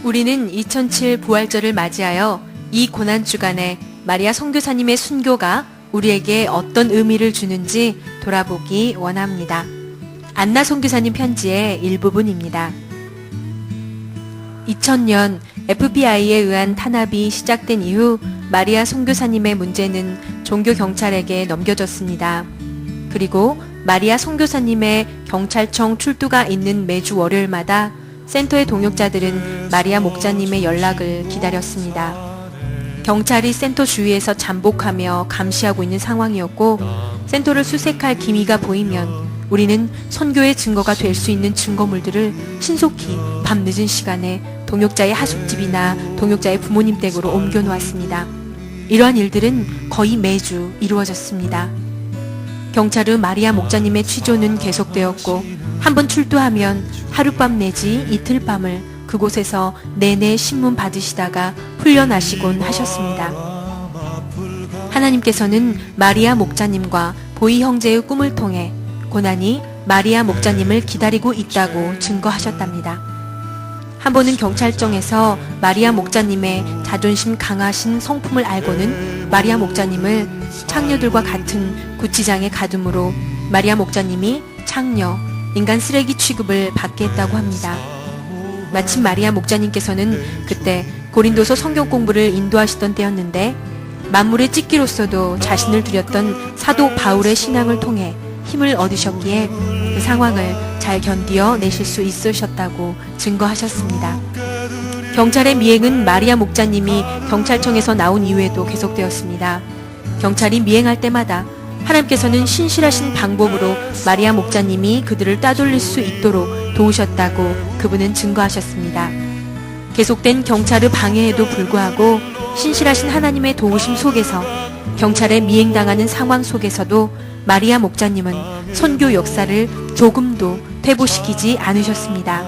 우리는 2007 부활절을 맞이하여 이 고난주간에 마리아 선교사님의 순교가 우리에게 어떤 의미를 주는지 돌아보기 원합니다. 안나 선교사님 편지의 일부분입니다. 2000년 FBI에 의한 탄압이 시작된 이후 마리아 선교사님의 문제는 종교 경찰에게 넘겨졌습니다. 그리고 마리아 선교사님의 경찰청 출두가 있는 매주 월요일마다 센터의 동역자들은 마리아 목자님의 연락을 기다렸습니다. 경찰이 센터 주위에서 잠복하며 감시하고 있는 상황이었고, 센터를 수색할 기미가 보이면 우리는 선교의 증거가 될 수 있는 증거물들을 신속히 밤늦은 시간에 동역자의 하숙집이나 동역자의 부모님 댁으로 옮겨 놓았습니다. 이러한 일들은 거의 매주 이루어졌습니다. 경찰은 마리아 목자님의 취조는 계속되었고, 한번 출두하면 하룻밤 내지 이틀 밤을 그곳에서 내내 신문 받으시다가 풀려나시곤 하셨습니다. 하나님께서는 마리아 목자님과 보이 형제의 꿈을 통해 고난이 마리아 목자님을 기다리고 있다고 증거하셨답니다. 한 번은 경찰청에서 마리아 목자님의 자존심 강하신 성품을 알고는 마리아 목자님을 창녀들과 같은 구치장에 가둠으로 마리아 목자님이 창녀, 인간 쓰레기 취급을 받게 했다고 합니다. 마침 마리아 목자님께서는 그때 고린도서 성경 공부를 인도하시던 때였는데, 만물의 찢기로서도 자신을 드렸던 사도 바울의 신앙을 통해 힘을 얻으셨기에 그 상황을 잘 견디어 내실 수 있으셨다고 증거하셨습니다. 경찰의 미행은 마리아 목자님이 경찰청에서 나온 이후에도 계속되었습니다. 경찰이 미행할 때마다 하나님께서는 신실하신 방법으로 마리아 목자님이 그들을 따돌릴 수 있도록 도우셨다고 그분은 증거하셨습니다. 계속된 경찰의 방해에도 불구하고 신실하신 하나님의 도우심 속에서 경찰에 미행당하는 상황 속에서도 마리아 목자님은 선교 역사를 조금도 퇴보시키지 않으셨습니다.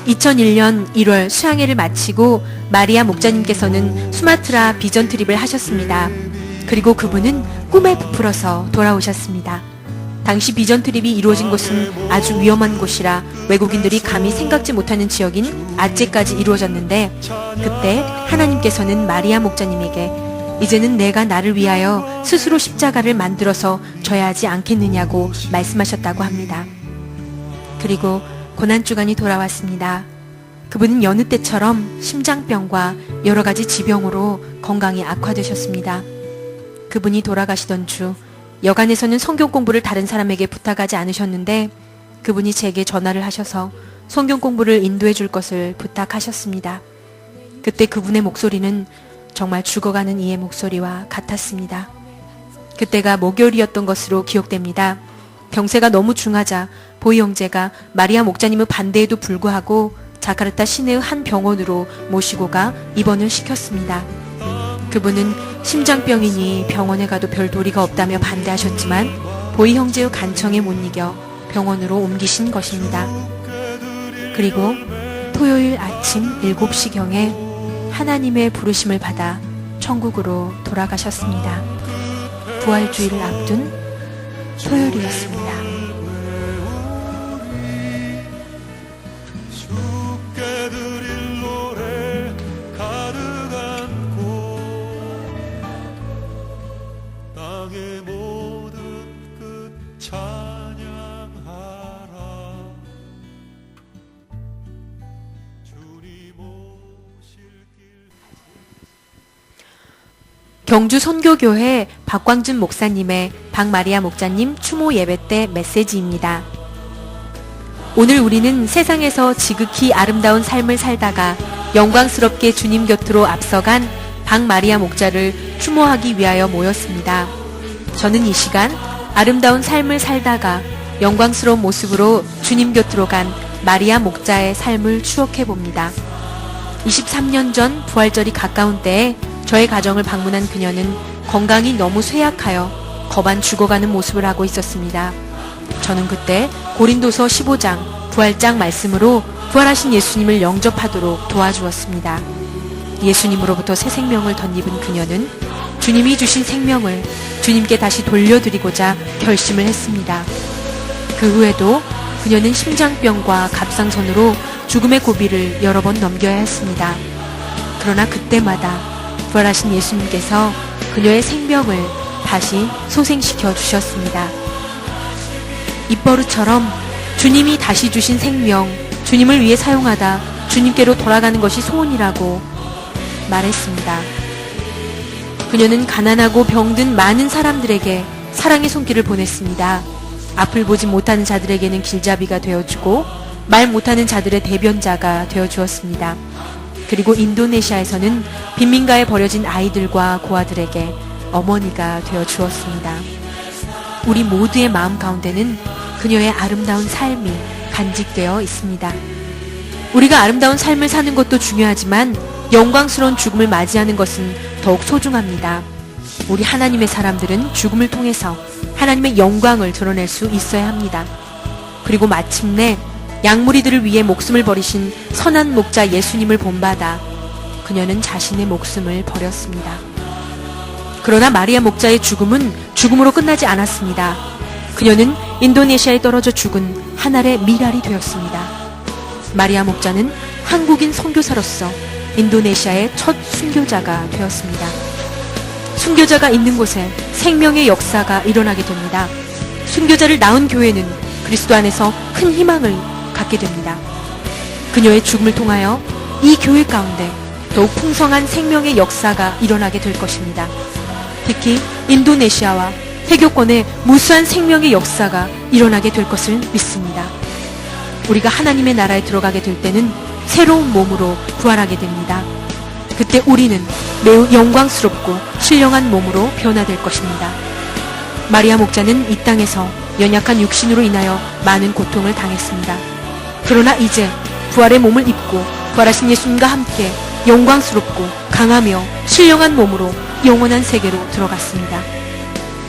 2001년 1월 수양회를 마치고 마리아 목자님께서는 수마트라 비전 트립을 하셨습니다. 그리고 그분은 꿈에 부풀어서 돌아오셨습니다. 당시 비전 트립이 이루어진 곳은 아주 위험한 곳이라 외국인들이 감히 생각지 못하는 지역인 아째까지 이루어졌는데, 그때 하나님께서는 마리아 목자님에게 이제는 내가 나를 위하여 스스로 십자가를 만들어서 져야 하지 않겠느냐고 말씀하셨다고 합니다. 그리고 고난주간이 돌아왔습니다. 그분은 여느 때처럼 심장병과 여러 가지 지병으로 건강이 악화되셨습니다. 그분이 돌아가시던 주, 여간에서는 성경 공부를 다른 사람에게 부탁하지 않으셨는데 그분이 제게 전화를 하셔서 성경 공부를 인도해 줄 것을 부탁하셨습니다. 그때 그분의 목소리는 정말 죽어가는 이의 목소리와 같았습니다. 그때가 목요일이었던 것으로 기억됩니다. 병세가 너무 중하자 보이 형제가 마리아 목자님의 반대에도 불구하고 자카르타 시내의 한 병원으로 모시고 가 입원을 시켰습니다. 그분은 심장병이니 병원에 가도 별 도리가 없다며 반대하셨지만 보이 형제의 간청에 못 이겨 병원으로 옮기신 것입니다. 그리고 토요일 아침 7시경에 하나님의 부르심을 받아 천국으로 돌아가셨습니다. 부활주의를 앞둔 토요일이었습니다. 경주 선교교회 박광준 목사님의 박마리아 목자님 추모 예배 때 메시지입니다. 오늘 우리는 세상에서 지극히 아름다운 삶을 살다가 영광스럽게 주님 곁으로 앞서간 박마리아 목자를 추모하기 위하여 모였습니다. 저는 이 시간 아름다운 삶을 살다가 영광스러운 모습으로 주님 곁으로 간 마리아 목자의 삶을 추억해 봅니다. 23년 전 부활절이 가까운 때에 저의 가정을 방문한 그녀는 건강이 너무 쇠약하여 거반 죽어가는 모습을 하고 있었습니다. 저는 그때 고린도서 15장 부활장 말씀으로 부활하신 예수님을 영접하도록 도와주었습니다. 예수님으로부터 새 생명을 덧입은 그녀는 주님이 주신 생명을 주님께 다시 돌려드리고자 결심을 했습니다. 그 후에도 그녀는 심장병과 갑상선으로 죽음의 고비를 여러 번 넘겨야 했습니다. 그러나 그때마다 부활하신 예수님께서 그녀의 생명을 다시 소생시켜 주셨습니다. 입버릇처럼 주님이 다시 주신 생명, 주님을 위해 사용하다 주님께로 돌아가는 것이 소원이라고 말했습니다. 그녀는 가난하고 병든 많은 사람들에게 사랑의 손길을 보냈습니다. 앞을 보지 못하는 자들에게는 길잡이가 되어주고 말 못하는 자들의 대변자가 되어주었습니다. 그리고 인도네시아에서는 빈민가에 버려진 아이들과 고아들에게 어머니가 되어주었습니다. 우리 모두의 마음 가운데는 그녀의 아름다운 삶이 간직되어 있습니다. 우리가 아름다운 삶을 사는 것도 중요하지만 영광스러운 죽음을 맞이하는 것은 더욱 소중합니다. 우리 하나님의 사람들은 죽음을 통해서 하나님의 영광을 드러낼 수 있어야 합니다. 그리고 마침내 양무리들을 위해 목숨을 버리신 선한 목자 예수님을 본받아 그녀는 자신의 목숨을 버렸습니다. 그러나 마리아 목자의 죽음은 죽음으로 끝나지 않았습니다. 그녀는 인도네시아에 떨어져 죽은 한 알의 밀알이 되었습니다. 마리아 목자는 한국인 선교사로서 인도네시아의 첫 순교자가 되었습니다. 순교자가 있는 곳에 생명의 역사가 일어나게 됩니다. 순교자를 낳은 교회는 그리스도 안에서 큰 희망을 갖게 됩니다. 그녀의 죽음을 통하여 이 교회 가운데 더욱 풍성한 생명의 역사가 일어나게 될 것입니다. 특히 인도네시아와 해교권에 무수한 생명의 역사가 일어나게 될 것을 믿습니다. 우리가 하나님의 나라에 들어가게 될 때는 새로운 몸으로 부활하게 됩니다. 그때 우리는 매우 영광스럽고 신령한 몸으로 변화될 것입니다. 마리아 목자는 이 땅에서 연약한 육신으로 인하여 많은 고통을 당했습니다. 그러나 이제 부활의 몸을 입고 부활하신 예수님과 함께 영광스럽고 강하며 신령한 몸으로 영원한 세계로 들어갔습니다.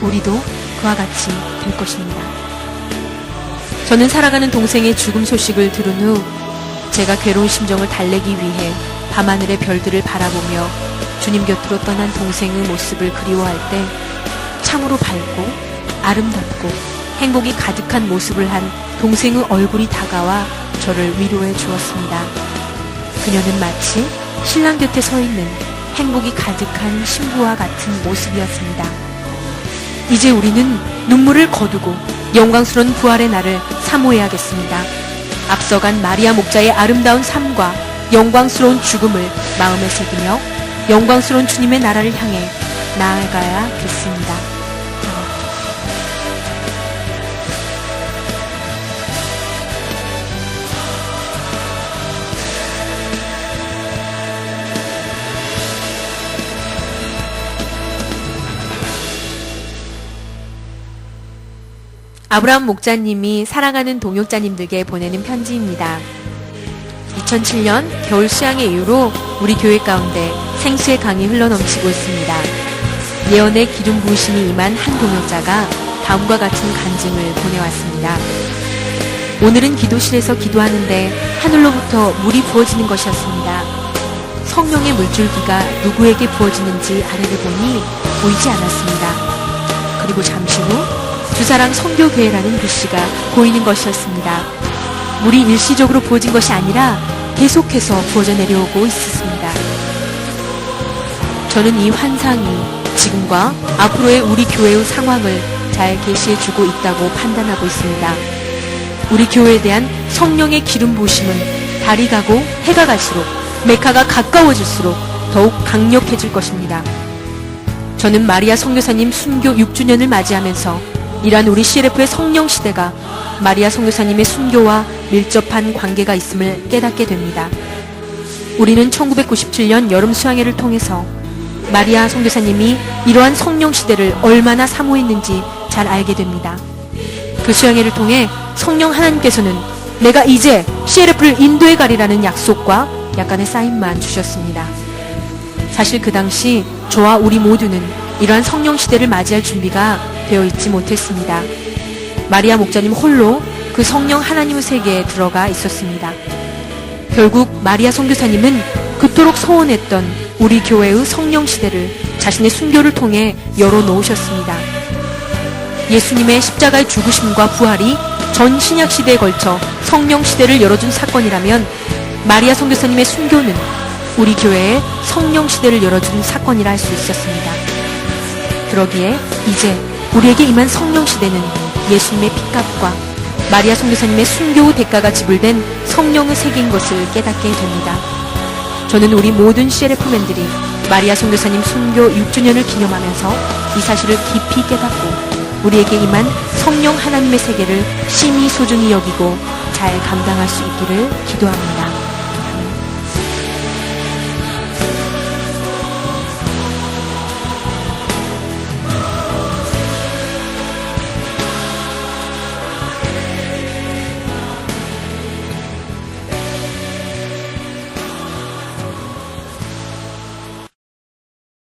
우리도 그와 같이 될 것입니다. 저는 살아가는 동생의 죽음 소식을 들은 후 제가 괴로운 심정을 달래기 위해 밤하늘의 별들을 바라보며 주님 곁으로 떠난 동생의 모습을 그리워할 때 참으로 밝고 아름답고 행복이 가득한 모습을 한 동생의 얼굴이 다가와 저를 위로해 주었습니다. 그녀는 마치 신랑 곁에 서 있는 행복이 가득한 신부와 같은 모습이었습니다. 이제 우리는 눈물을 거두고 영광스러운 부활의 날을 사모해야겠습니다. 앞서간 마리아 목자의 아름다운 삶과 영광스러운 죽음을 마음에 새기며 영광스러운 주님의 나라를 향해 나아가야겠습니다. 아브라함 목자님이 사랑하는 동역자님들에게 보내는 편지입니다. 2007년 겨울 수양의 이후로 우리 교회 가운데 생수의 강이 흘러넘치고 있습니다. 예언의 기름 부으심이 임한 한 동역자가 다음과 같은 간증을 보내왔습니다. 오늘은 기도실에서 기도하는데 하늘로부터 물이 부어지는 것이었습니다. 성령의 물줄기가 누구에게 부어지는지 아래를 보니 보이지 않았습니다. 그리고 잠시 후 주사랑 성교교회라는 글씨가 보이는 것이었습니다. 물이 일시적으로 부어진 것이 아니라 계속해서 부어져 내려오고 있었습니다. 저는 이 환상이 지금과 앞으로의 우리 교회의 상황을 잘 계시해주고 있다고 판단하고 있습니다. 우리 교회에 대한 성령의 기름 부으심은 달이 가고 해가 갈수록 메카가 가까워질수록 더욱 강력해질 것입니다. 저는 마리아 선교사님 순교 6주년을 맞이하면서 이러한 우리 CLF의 성령 시대가 마리아 선교사님의 순교와 밀접한 관계가 있음을 깨닫게 됩니다. 우리는 1997년 여름 수양회를 통해서 마리아 선교사님이 이러한 성령 시대를 얼마나 사모했는지 잘 알게 됩니다. 그 수양회를 통해 성령 하나님께서는 내가 이제 CLF를 인도에 가리라는 약속과 약간의 사인만 주셨습니다. 사실 그 당시 저와 우리 모두는 이러한 성령 시대를 맞이할 준비가 되어 있지 못했습니다. 마리아 목자님 홀로 그 성령 하나님의 세계에 들어가 있었습니다. 결국 마리아 선교사님은 그토록 소원했던 우리 교회의 성령 시대를 자신의 순교를 통해 열어놓으셨습니다. 예수님의 십자가의 죽으심과 부활이 전 신약 시대에 걸쳐 성령 시대를 열어준 사건이라면 마리아 선교사님의 순교는 우리 교회에 성령 시대를 열어준 사건이라 할 수 있었습니다. 그러기에 이제 우리에게 임한 성령 시대는 예수님의 핏값과 마리아 선교사님의 순교 후 대가가 지불된 성령의 세계인 것을 깨닫게 됩니다. 저는 우리 모든 CLF맨들이 마리아 선교사님 순교 6주년을 기념하면서 이 사실을 깊이 깨닫고 우리에게 임한 성령 하나님의 세계를 심히 소중히 여기고 잘 감당할 수 있기를 기도합니다.